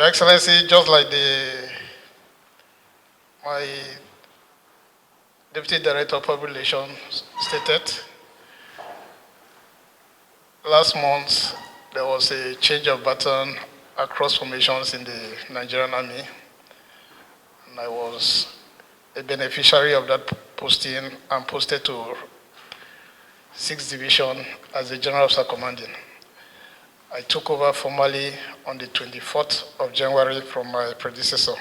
Your Excellency, just like my Deputy Director of Public Relations stated, last month there was a change of baton across formations in the Nigerian Army, and I was a beneficiary of that posting and posted to 6th Division as the General Officer Commanding. I took over formally on the 24th of January from my predecessor,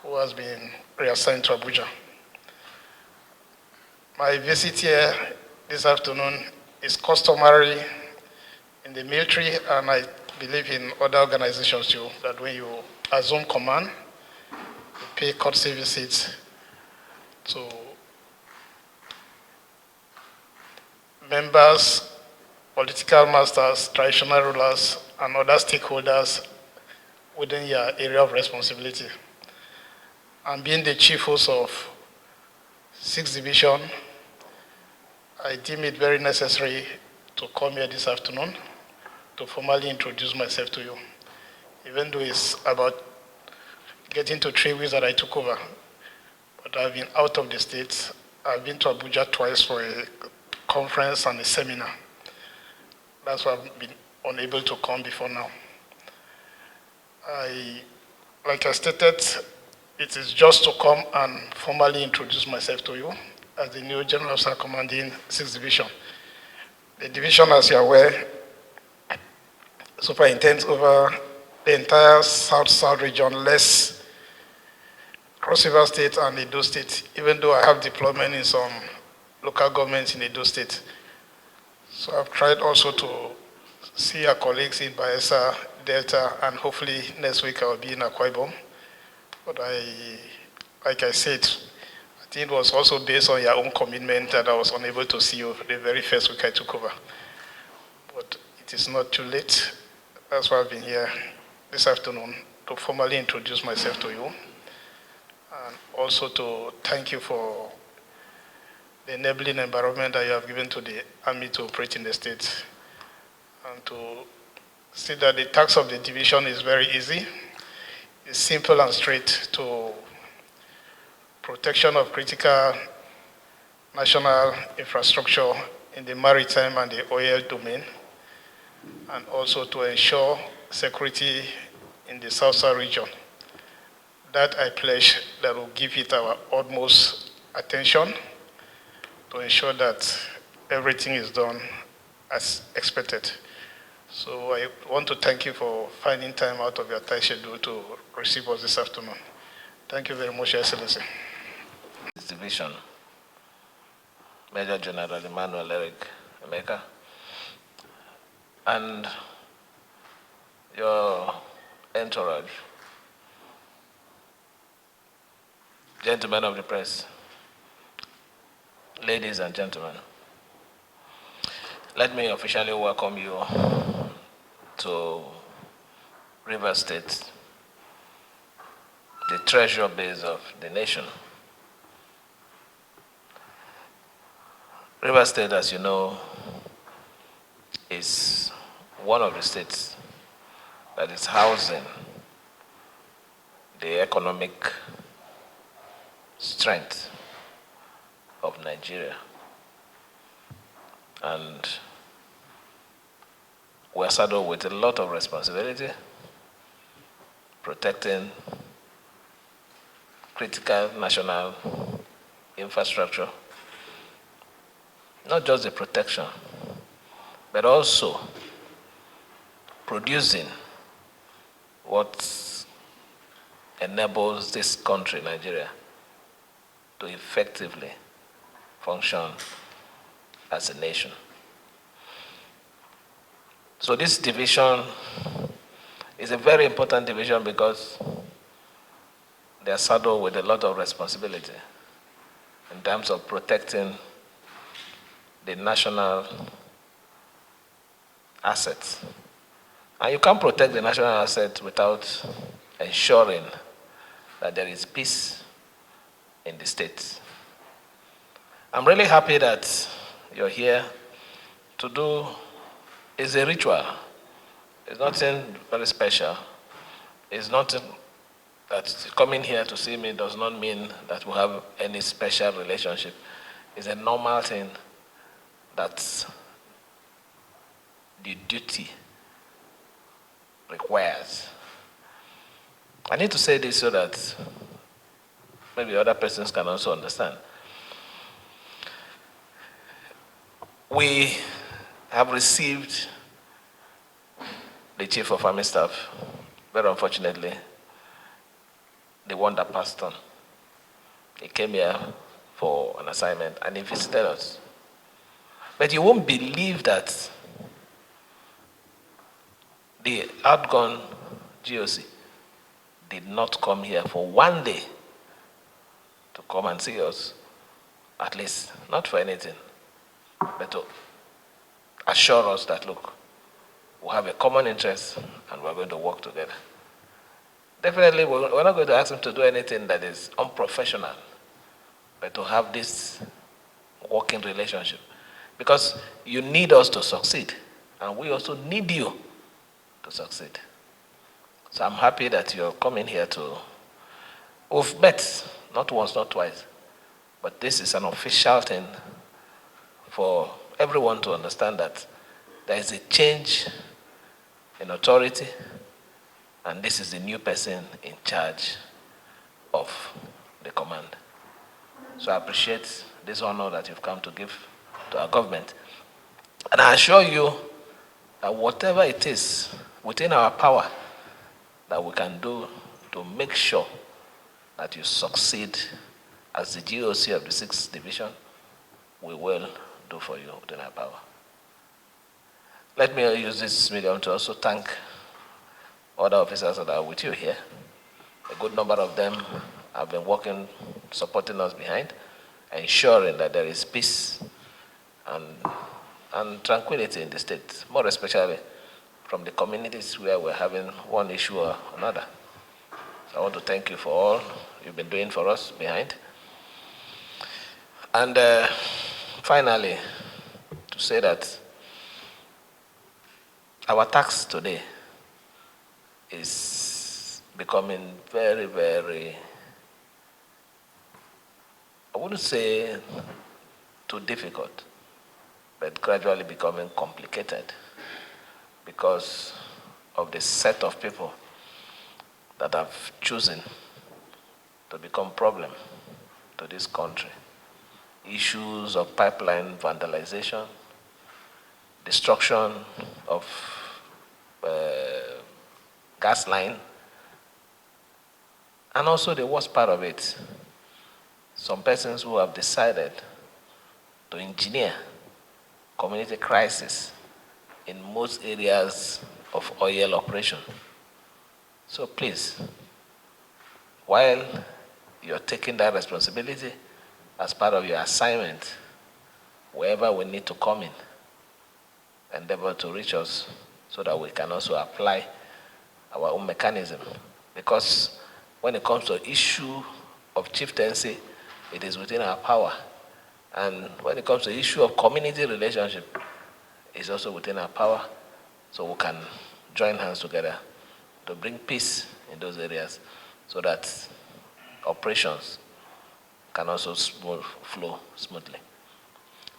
who has been reassigned to Abuja. My visit here this afternoon is customary in the military, and I believe in other organizations too, that when you assume command, you pay courtesy visits to members, political masters, traditional rulers, and other stakeholders within your area of responsibility. And being the chief host of 6th Division, I deem it very necessary to come here this afternoon to formally introduce myself to you, even though it's about getting to 3 weeks that I took over. But I've been out of the state. I've been to Abuja twice for a conference and a seminar. That's why I've been unable to come before now. Like I stated, it is just to come and formally introduce myself to you as the new General Officer Commanding 6th Division. The division, as you're aware, superintends over the entire South region, less Cross River State and Edo State, even though I have deployment in some local governments in Edo State. So I've tried also to see our colleagues in Bayelsa, Delta, and hopefully next week I'll be in Akwa Ibom. But like I said, I think it was also based on your own commitment that I was unable to see you the very first week I took over. But it is not too late. That's why I've been here this afternoon to formally introduce myself to you, and also to thank you for the enabling environment that you have given to the Army to operate in the state, and to see that the task of the division is very easy. It's simple and straight to protection of critical national infrastructure in the maritime and the oil domain, and also to ensure security in the South region. That I pledge that will give it our utmost attention to ensure that everything is done as expected. So I want to thank you for finding time out of your tight schedule to receive us this afternoon. Thank you very much, Your Excellency. This division, Major General Emmanuel Eric Emeka, and your entourage, gentlemen of the press, ladies and gentlemen, let me officially welcome you to Rivers State, the treasure base of the nation. Rivers State, as you know, is one of the states that is housing the economic strength of Nigeria. And we're saddled with a lot of responsibility, protecting critical national infrastructure. Not just the protection, but also producing what enables this country, Nigeria, to effectively function as a nation. So this division is a very important division because they are saddled with a lot of responsibility in terms of protecting the national assets. And you can't protect the national assets without ensuring that there is peace in the state. I'm really happy that you're here to do, it's a ritual. It's nothing very special. It's not that coming here to see me does not mean that we have any special relationship. It's a normal thing that the duty requires. I need to say this so that maybe other persons can also understand. We have received the Chief of Army Staff, very unfortunately, the one that passed on. He came here for an assignment and he visited us. But you won't believe that the outgone GOC did not come here for one day to come and see us, at least, not for anything, but to assure us that, look, we have a common interest and we're going to work together. Definitely, we're not going to ask him to do anything that is unprofessional, but to have this working relationship. Because you need us to succeed, and we also need you to succeed. So I'm happy that you're coming here to, we've met, not once, not twice, but this is an official thing for everyone to understand that there is a change in authority, and this is the new person in charge of the command. So I appreciate this honor that you've come to give to our government. And I assure you that whatever it is within our power that we can do to make sure that you succeed as the GOC of the 6th Division, we will do for you within our power. Let me use this medium to also thank other officers that are with you here. A good number of them have been working, supporting us behind, ensuring that there is peace and tranquility in the state, more especially from the communities where we're having one issue or another. So I want to thank you for all you've been doing for us behind. And finally, to say that our task today is becoming very, very, I wouldn't say too difficult, but gradually becoming complicated because of the set of people that have chosen to become problem to this country. Issues of pipeline vandalization, destruction of gas line, and also the worst part of it, some persons who have decided to engineer community crisis in most areas of oil operation. So please, while you're taking that responsibility as part of your assignment, wherever we need to come in, endeavor to reach us so that we can also apply our own mechanism. Because when it comes to issue of chieftaincy, it is within our power. And when it comes to issue of community relationship, it's also within our power. So we can join hands together to bring peace in those areas so that operations can also flow smoothly.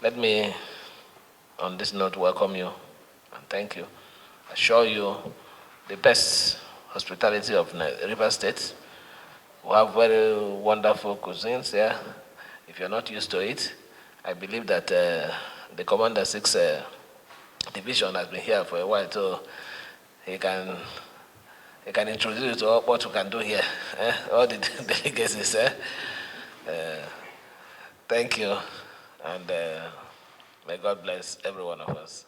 Let me, on this note, welcome you and thank you. Assure you the best hospitality of River State. We have very wonderful cuisines here. If you're not used to it, I believe that the Commander 6 Division has been here for a while, so he can introduce you to what we can do here. All the delegacies. Thank you, and may God bless every one of us.